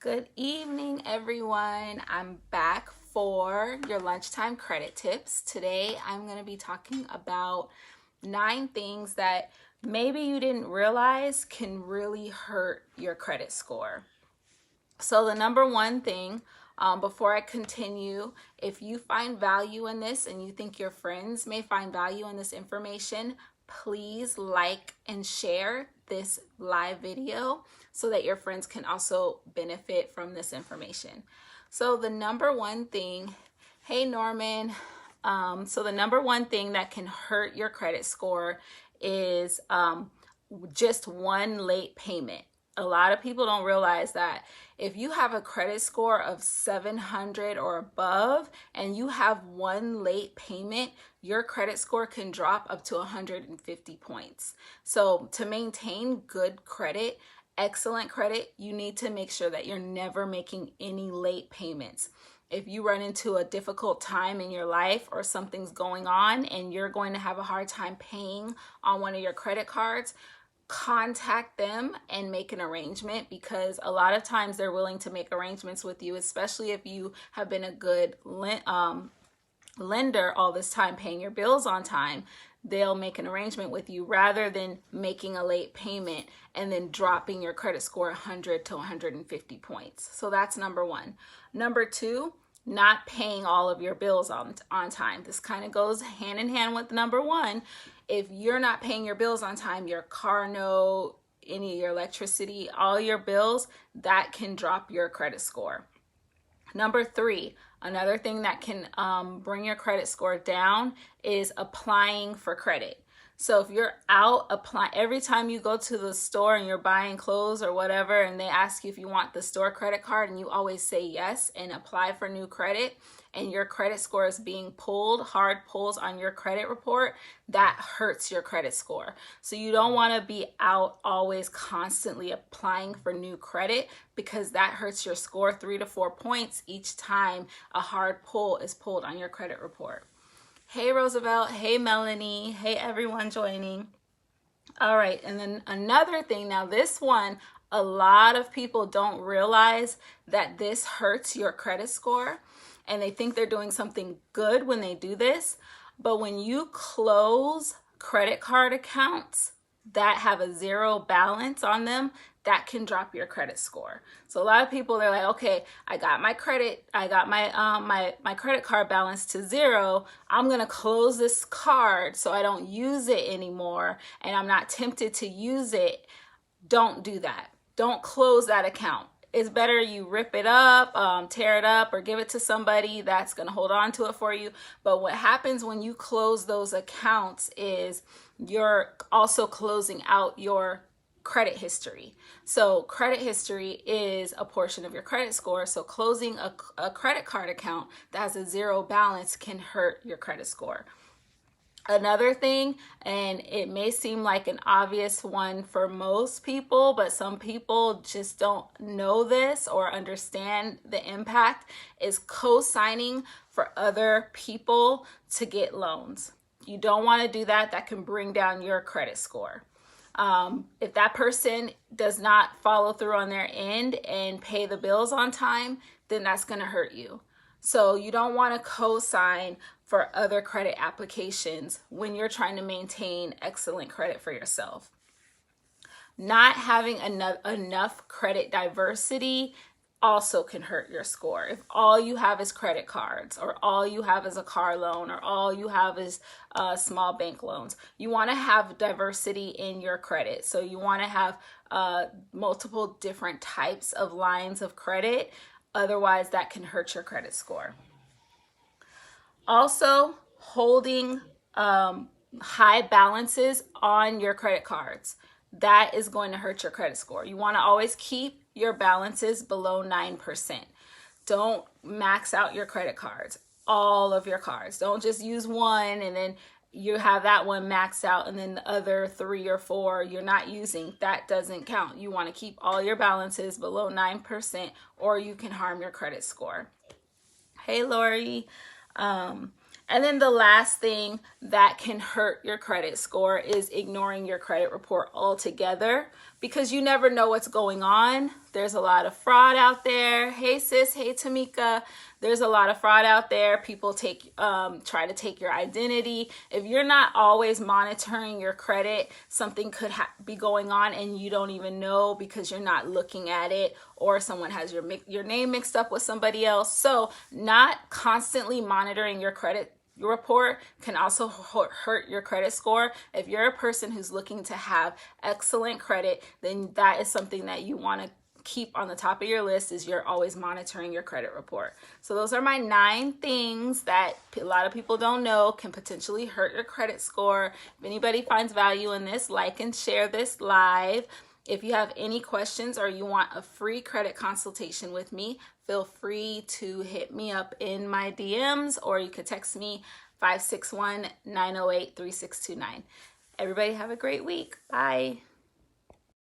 Good evening, everyone. I'm back for your lunchtime credit tips. Today, I'm going to be talking about 9 things that maybe you didn't realize can really hurt your credit score. So the number one thing, before I continue, if you find value in this and you think your friends may find value in this information, please like and share this live video so that your friends can also benefit from this information. So the number one thing, hey Norman, so the number one thing that can hurt your credit score is just one late payment. A lot of people don't realize that if you have a credit score of 700 or above and you have one late payment, your credit score can drop up to 150 points. So to maintain good credit, excellent credit, you need to make sure that you're never making any late payments. If you run into a difficult time in your life or something's going on and you're going to have a hard time paying on one of your credit cards, contact them and make an arrangement, because a lot of times they're willing to make arrangements with you, especially if you have been a good lender all this time, paying your bills on time. They'll make an arrangement with you rather than making a late payment and then dropping your credit score 100 to 150 points. So that's number one. Number two, not paying all of your bills on time. This kind of goes hand in hand with number one. If you're not paying your bills on time, your car note, any of your electricity, all your bills, that can drop your credit score. Number three, another thing that can bring your credit score down is applying for credit. So if you're out applying, every time you go to the store and you're buying clothes or whatever, and they ask you if you want the store credit card and you always say yes and apply for new credit, and your credit score is being pulled, hard pulls on your credit report, that hurts your credit score. So you don't want to be out always constantly applying for new credit, because that hurts your score 3 to 4 points each time a hard pull is pulled on your credit report. Hey Roosevelt, hey Melanie, hey everyone joining. All right, and then another thing, now this one, a lot of people don't realize that this hurts your credit score, and they think they're doing something good when they do this. But when you close credit card accounts that have a zero balance on them, that can drop your credit score. So a lot of people, they're like, okay, I got my credit card balance to zero. I'm gonna close this card so I don't use it anymore, and I'm not tempted to use it. Don't do that. Don't close that account. It's better you rip it up, tear it up, or give it to somebody that's going to hold on to it for you. But what happens when you close those accounts is you're also closing out your credit history. So credit history is a portion of your credit score. So closing a credit card account that has a zero balance can hurt your credit score. Another thing, and it may seem like an obvious one for most people, but some people just don't know this or understand the impact, is co-signing for other people to get loans. You don't want to do that. That can bring down your credit score. If that person does not follow through on their end and pay the bills on time, then that's going to hurt you. So you don't want to co-sign for other credit applications when you're trying to maintain excellent credit for yourself. Not having enough credit diversity also can hurt your score. If all you have is credit cards, or all you have is a car loan, or all you have is small bank loans, you want to have diversity in your credit. So you want to have multiple different types of lines of credit. Otherwise, that can hurt your credit score. Also, holding high balances on your credit cards, that is going to hurt your credit score. You want to always keep your balances below 9%. Don't max out your credit cards, all of your cards. Don't just use one and then you have that one maxed out and then the other 3 or 4 you're not using. That doesn't count. You want to keep all your balances below 9%, or you can harm your credit score. Hey Lori. And then the last thing that can hurt your credit score is ignoring your credit report altogether, because you never know what's going on. There's a lot of fraud out there. Hey sis, hey Tamika. There's a lot of fraud out there. People try to take your identity. If you're not always monitoring your credit, something could be going on and you don't even know because you're not looking at it, or someone has your name mixed up with somebody else. So not constantly monitoring your credit report can also hurt your credit score. If you're a person who's looking to have excellent credit, then that is something that you want to keep on the top of your list, is you're always monitoring your credit report. So those are my 9 things that a lot of people don't know can potentially hurt your credit score. If anybody finds value in this, like and share this live. If you have any questions or you want a free credit consultation with me, feel free to hit me up in my DMs, or you could text me 561-908-3629. Everybody have a great week. Bye.